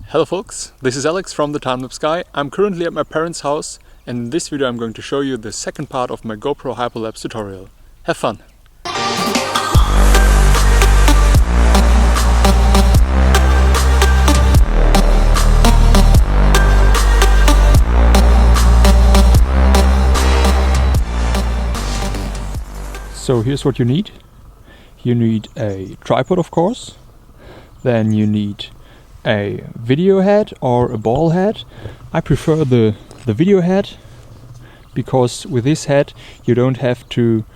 Hello folks, this is Alex from the Timelapse Guy. I'm currently at my parents' house and in this video I'm going to show you the second part of my GoPro hyperlapse tutorial. Have fun! So here's what you need. You need a tripod, of course. Then you need a video head or a ball head. I prefer the video head because with this head you don't have to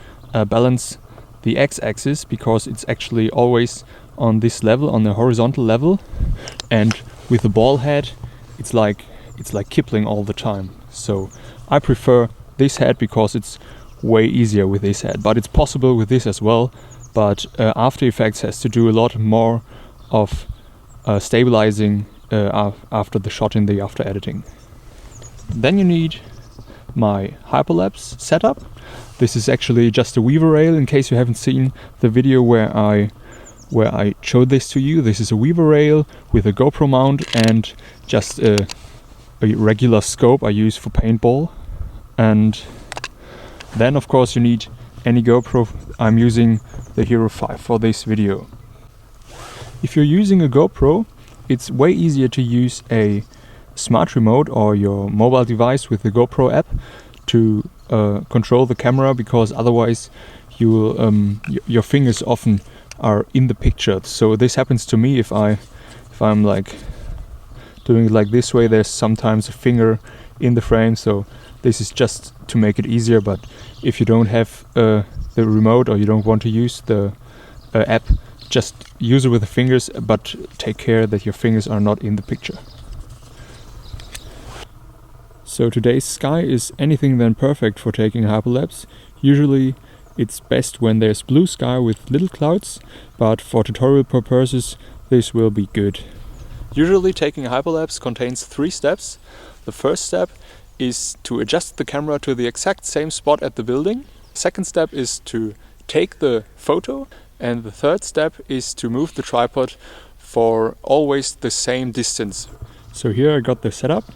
balance the x-axis because it's actually always on this level, on the horizontal level, and with the ball head it's like Kipling all the time. So I prefer this head because it's way easier with this head, but it's possible with this as well. But After Effects has to do a lot more of stabilizing after the shot in the after editing. Then you need my hyperlapse setup. This is actually just a weaver rail, in case you haven't seen the video where I showed this to you. This is a weaver rail with a GoPro mount and just a regular scope I use for paintball. And then of course you need any GoPro. I'm using the Hero 5 for this video. If you're using a GoPro, it's way easier to use a smart remote or your mobile device with the GoPro app to control the camera, because otherwise you will, your fingers often are in the picture. So this happens to me if I'm like doing it like this way. There's sometimes a finger in the frame, so this is just to make it easier. But if you don't have the remote or you don't want to use the app, just use it with the fingers, but take care that your fingers are not in the picture. So today's sky is anything than perfect for taking a hyperlapse. Usually it's best when there's blue sky with little clouds, but for tutorial purposes this will be good. Usually taking a hyperlapse contains 3 steps. The first step is to adjust the camera to the exact same spot at the building. Second step is to take the photo. And the third step is to move the tripod for always the same distance. So here I got the setup,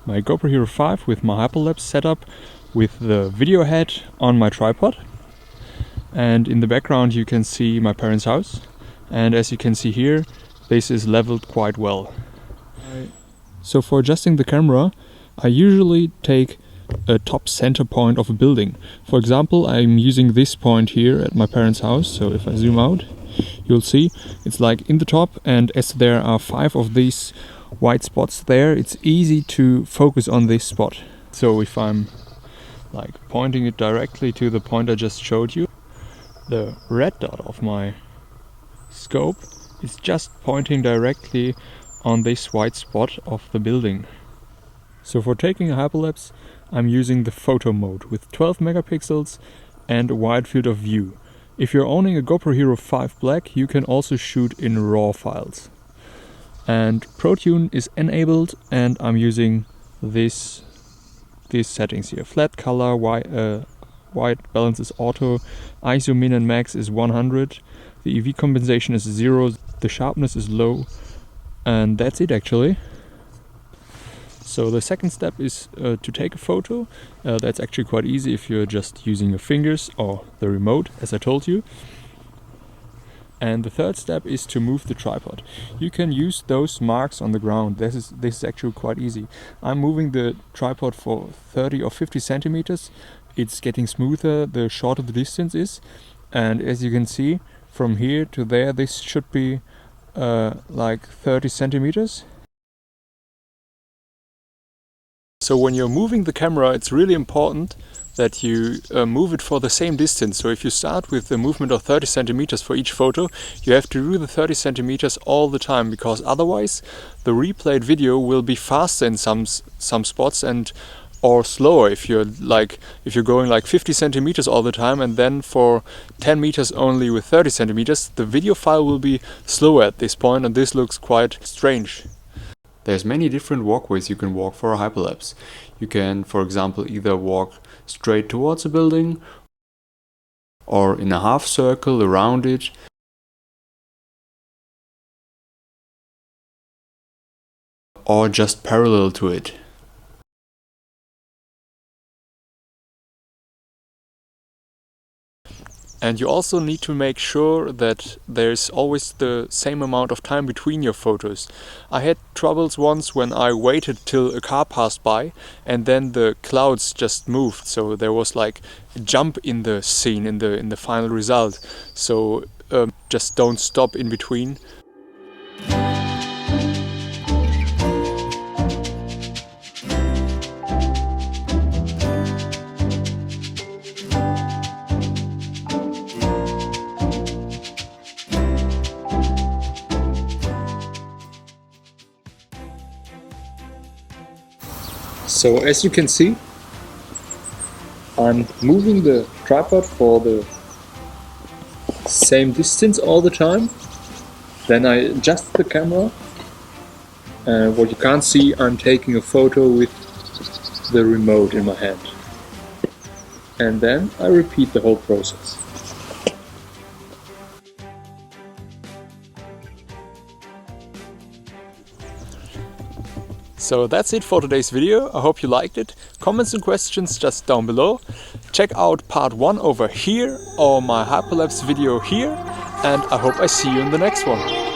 my GoPro Hero 5 with my hyperlapse setup with the video head on my tripod. And in the background you can see my parents' house. And as you can see here, this is leveled quite well. So for adjusting the camera, I usually take a top center point of a building. For example, I'm using this point here at my parents' house. So if I zoom out, you'll see it's like in the top, and as there are 5 of these white spots there, it's easy to focus on this spot. So if I'm like pointing it directly to the point I just showed you, the red dot of my scope is just pointing directly on this white spot of the building. So for taking a hyperlapse, I'm using the photo mode with 12 megapixels and a wide field of view. If you're owning a GoPro Hero 5 Black, you can also shoot in RAW files. And ProTune is enabled, and I'm using these settings here. Flat color, white balance is auto, ISO min and max is 100, the EV compensation is 0, the sharpness is low, and that's it actually. So the second step is to take a photo. That's actually quite easy if you're just using your fingers or the remote, as I told you. And the third step is to move the tripod. You can use those marks on the ground. This is actually quite easy. I'm moving the tripod for 30 or 50 centimeters. It's getting smoother the shorter the distance is. And as you can see, from here to there, this should be like 30 centimeters. So when you're moving the camera, it's really important that you move it for the same distance. So if you start with a movement of 30 centimeters for each photo, you have to do the 30 centimeters all the time, because otherwise the replayed video will be faster in some spots or slower if you're going like 50 centimeters all the time, and then for 10 meters only with 30 centimeters, the video file will be slower at this point, and this looks quite strange. There's many different walkways you can walk for a hyperlapse. You can, for example, either walk straight towards a building or in a half circle around it. or just parallel to it. And you also need to make sure that there's always the same amount of time between your photos. I had troubles once when I waited till a car passed by and then the clouds just moved, so there was like a jump in the scene, in the final result. So just don't stop in between. So as you can see, I'm moving the tripod for the same distance all the time. Then I adjust the camera. What you can't see, I'm taking a photo with the remote in my hand. And then I repeat the whole process. So that's it for today's video. I hope you liked it. Comments and questions just down below. Check out part 1 over here or my hyperlapse video here, and I hope I see you in the next one.